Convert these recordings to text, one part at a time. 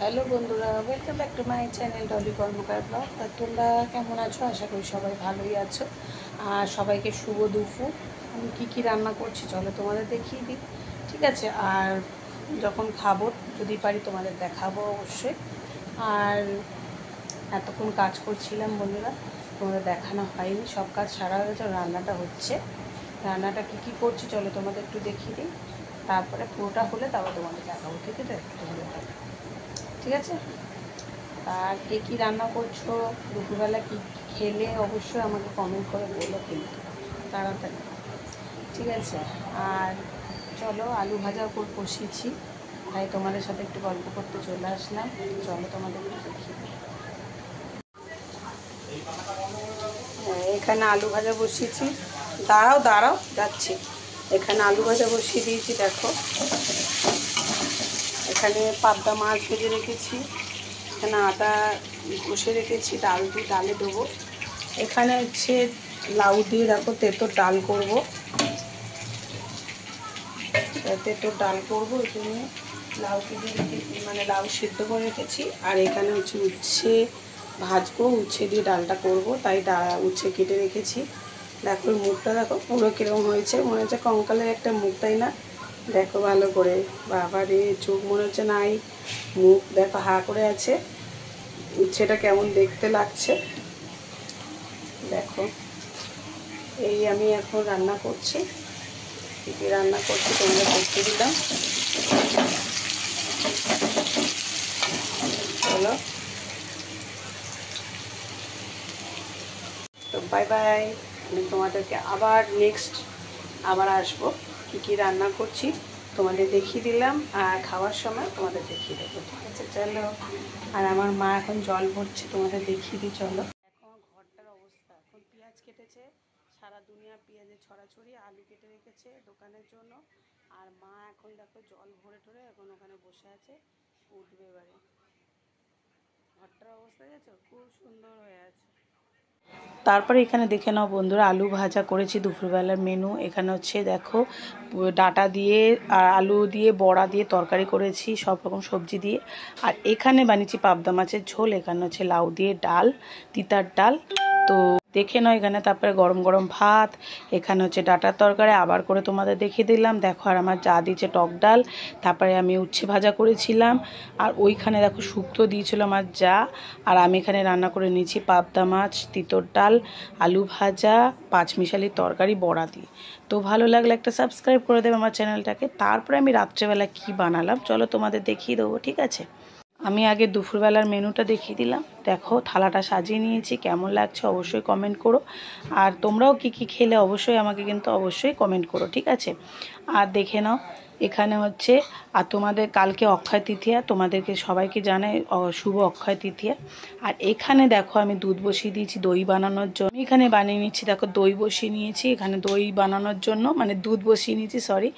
Hello বন্ধুরা, welcome back to my channel Dolly Karmakar vlog. আর তোমরা কেমন আছো? আশা করি সবাই ভালোই আছো। আর সবাইকে শুভ দুপুর। আমি কী রান্না করছি চলো তোমাদের দেখিয়ে দিই, ঠিক আছে? আর যখন খাবো যদি পারি তোমাদের দেখাবো অবশ্যই। আর এতক্ষণ কাজ করছিলাম বন্ধুরা, তোমাদের দেখানো হয়নি, সব কাজ সারা হয়ে গেছে। রান্নাটা হচ্ছে, রান্নাটা কী করছি চলো তোমাদের একটু দেখিয়ে দিই, তারপরে পুরোটা হলে তারপর তোমাদের দেখাবো, ঠিক আছে? ঠিক আছে। আর কে কী রান্না করছো, দুপুরবেলা কী খেলে অবশ্যই আমাকে কমেন্ট করে বলো কিন্তু তাড়াতাড়ি, ঠিক আছে? আর চলো, আলু ভাজা উপর কষিয়েছি, তাই তোমাদের সাথে একটু গল্প করতে চলে আসলাম। চলো তোমাদের একটু দেখি। এখানে আলু ভাজা বসিয়েছি, দাঁড়াও দাঁড়াও যাচ্ছি। এখানে আলু ভাজা বসিয়ে দিয়েছি, দেখো। এখানে পাবদা মাছ ভেজে রেখেছি, এখানে আদা ঘষে রেখেছি, ডালে দেবো। এখানে হচ্ছে লাউ দিয়ে দেখো তেঁতোর ডাল করবো, তেঁতোর ডাল করবো। এখানে লাউকে দিয়ে মানে লাউ সিদ্ধ করে রেখেছি। আর এখানে হচ্ছে উচ্ছে ভাজবো, উচ্ছে দিয়ে ডালটা করব, তাই উচ্ছে কেটে রেখেছি। দেখো মুখটা দেখো পুরো কীরকম হয়েছে, মনে হচ্ছে কঙ্কালের একটা মুখ, তাই না? দেখো ভালো করে, বাবা রে, চোখ মনে হচ্ছে নাই, মুখ দেখো হা করে আছে। উচ্ছেটা কেমন দেখতে লাগছে দেখো। এই আমি এখন রান্না করছি, কী কী রান্না করছি তোমরা দেখতে দিলাম। চলো, তো বাই বাই। আমি তোমাদেরকে আবার নেক্সট আসবো, কী কী রান্না করছি তোমাদের দেখিয়ে দিলাম, আর খাওয়ার সময় তোমাদের দেখিয়ে দেবো, ঠিক আছে? চলো। আর আমার মা এখন জল ভরছে, তোমাদের দেখিয়ে দিই, চলো। এখন ঘরটার অবস্থা, এখন পেঁয়াজ কেটেছে, সারা দুনিয়া পেঁয়াজের ছড়াছড়ি, আলু কেটে রেখেছে দোকানের জন্য। আর মা এখন দেখো জল ভরে টরে এখন ওখানে বসে আছে, উঠবে এবারে। ঘরটার অবস্থা দেখেছো, খুব সুন্দর হয়ে আছে। তারপরে এখানে দেখে নাও বন্ধুরা, আলু ভাজা করেছি দুপুরবেলার মেনু। এখানে হচ্ছে দেখো ডাঁটা দিয়ে আর আলু দিয়ে বড়া দিয়ে তরকারি করেছি, সব রকম সবজি দিয়ে। আর এখানে বানিয়েছি পাবদা মাছের ঝোল। এখানে হচ্ছে লাউ দিয়ে ডাল, তিতার ডাল। তো দেখে নাও এখানে। তারপরে গরম গরম ভাত, এখানে হচ্ছে ডাঁটার তরকারি আবার করে তোমাদের দেখিয়ে দিলাম, দেখো। আর আমার যা দিয়েছে টক ডাল, তারপরে আমি উচ্ছে ভাজা করেছিলাম। আর ওইখানে দেখো শুক্তো দিয়েছিল আমার যা। আর আমি এখানে রান্না করে নিয়েছি পাবদা মাছ, তিতর ডাল, আলু ভাজা, পাঁচমিশালির তরকারি বড়া দিয়ে। তো ভালো লাগলে একটা সাবস্ক্রাইব করে দেবে আমার চ্যানেলটাকে। তারপরে আমি রাত্রেবেলা কি বানালাম চলো তোমাদের দেখিয়ে দেবো, ঠিক আছে? আমি আগে দুপুরবেলার মেনুটা দেখিয়ে দিলাম, দেখো থালাটা সাজিয়ে নিয়েছি, কেমন লাগছে অবশ্যই কমেন্ট করো। আর তোমরাও কি কি খেলে অবশ্যই আমাকে কিন্তু অবশ্যই কমেন্ট করো, ঠিক আছে? আর দেখে নাও এখানে হচ্ছে, আর তোমাদের কালকে অক্ষয় তৃতীয়া, তোমাদেরকে সবাইকে জানাই শুভ অক্ষয় তৃতীয়া। আর এখানে দেখো আমি দুধ বসিয়ে দিয়েছি দই বানানোর জন্য। আমি এখানে বানিয়ে নিচ্ছি, দেখো দই বসিয়ে নিয়েছি এখানে দই বানানোর জন্য, মানে দুধ বসিয়ে নিয়েছি, সরি,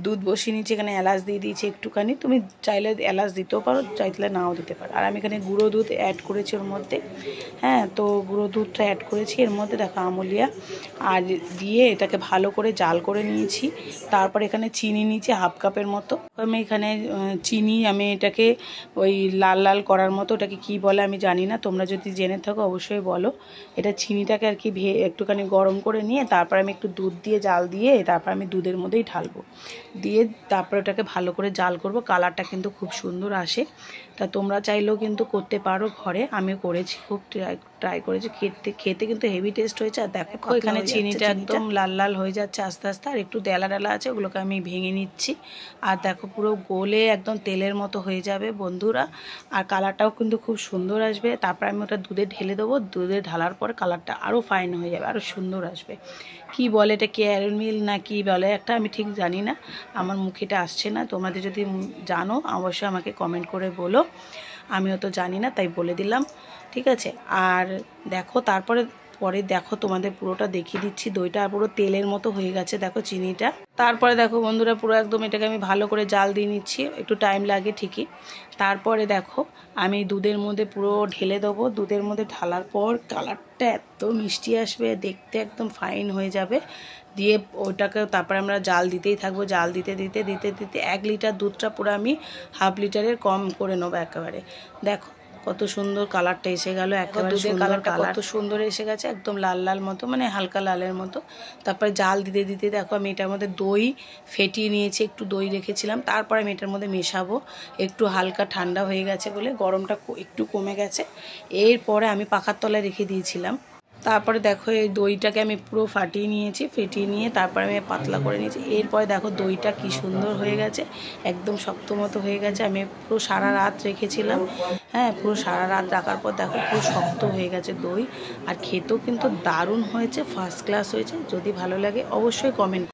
দুধ বসিয়ে নিয়েছি। এখানে এলাচ দিয়ে দিয়েছি একটুখানি, তুমি চাইলে এলাচ দিতেও পারো, চাইলে নাও দিতে পারো। আর আমি এখানে গুঁড়ো দুধ অ্যাড করেছি ওর মধ্যে, হ্যাঁ। তো গুঁড়ো দুধটা অ্যাড করেছি এর মধ্যে, দেখো আমুলিয়া, আর দিয়ে এটাকে ভালো করে জাল করে নিয়েছি। তারপর এখানে চিনি নিয়েছি হাফ কাপের মতো। আমি এখানে চিনি, আমি এটাকে ওই লাল লাল করার মতো, ওটাকে কি বলে আমি জানি না, তোমরা যদি জেনে থাকো অবশ্যই বলো। এটা চিনিটাকে আর কি একটুখানি গরম করে নিয়ে তারপর আমি একটু দুধ দিয়ে জাল দিয়ে তারপর আমি দুধের মধ্যেই ঢালবো, দিয়ে তারপর ওটাকে ভালো করে জাল করব। কালারটা কিন্তু খুব সুন্দর আসে। তা তোমরা চাইলেও কিন্তু করতে পারো ঘরে, আমিও করেছি, খুব ট্রাই করেছি, খেতে কিন্তু হেভি টেস্ট হয়েছে। আর দেখো এখানে চিনিটা একদম লাল লাল হয়ে যাচ্ছে আস্তে আস্তে, আর একটু ডেলা ডেলা আছে, ওগুলোকে আমি ভেঙে নিচ্ছি। আর দেখো পুরো গলে একদম তেলের মতো হয়ে যাবে বন্ধুরা, আর কালারটাও কিন্তু খুব সুন্দর আসবে। তারপর আমি ওটা দুধে ঢেলে দেবো, দুধে ঢালার পরে কালারটা আরও ফাইন হয়ে যাবে, আরও সুন্দর আসবে। কি বলে এটা, ক্যারামেল না কি বলে একটা, আমি ঠিক জানি না, আমার মুখেটা আসছে না। তোমাদের যদি জানো অবশ্যই আমাকে কমেন্ট করে বলো, আমিও তো জানি না তাই বলে দিলাম, ঠিক আছে? আর দেখো তারপরে পরে দেখো তোমাদের পুরোটা দেখিয়ে দিচ্ছি। দইটা পুরো তেলের মতো হয়ে গেছে দেখো চিনিটা। তারপরে দেখো বন্ধুরা পুরো একদম এটাকে আমি ভালো করে জাল দিয়ে নিচ্ছি, একটু টাইম লাগে ঠিকই। তারপরে দেখো আমি দুধের মধ্যে পুরো ঢেলে দেবো। দুধের মধ্যে ঢালার পর কালারটা এত মিষ্টি আসবে, দেখতে একদম ফাইন হয়ে যাবে। দিয়ে ওইটাকে তারপরে আমরা জাল দিতেই থাকবো। জাল দিতে দিতে দিতে দিতে 1 লিটার দুধটা পুরো আমি হাফ লিটারের কম করে নেবো একেবারে। দেখো কত সুন্দর কালারটা এসে গেল, একেবারে দুধের কালারটা কত সুন্দর এসে গেছে, একদম লাল লাল মতো, মানে হালকা লালের মতো। তারপরে জাল দিতে দিতে দেখো আমি এটার মধ্যে দই ফেটিয়ে নিয়েছি, একটু দই রেখেছিলাম। তারপরে আমি এটার মধ্যে মেশাবো। একটু হালকা ঠান্ডা হয়ে গেছে বলে গরমটা একটু কমে গেছে। এরপরে আমি পাখার তলায় রেখে দিয়েছিলাম। তারপরে দেখো এই দইটাকে আমি পুরো ফাটিয়ে নিয়েছি, ফেটিয়ে নিয়ে তারপরে আমি পাতলা করে নিয়েছি। এরপরে দেখো দইটা কি সুন্দর হয়ে গেছে, একদম শক্ত মতো হয়ে গেছে। আমি পুরো সারা রাত রেখেছিলাম, হ্যাঁ পুরো সারা রাত রাখার পর দেখো পুরো শক্ত হয়ে গেছে দই। আর খেতেও কিন্তু দারুণ হয়েছে, ফার্স্ট ক্লাস হয়েছে। যদি ভালো লাগে অবশ্যই কমেন্ট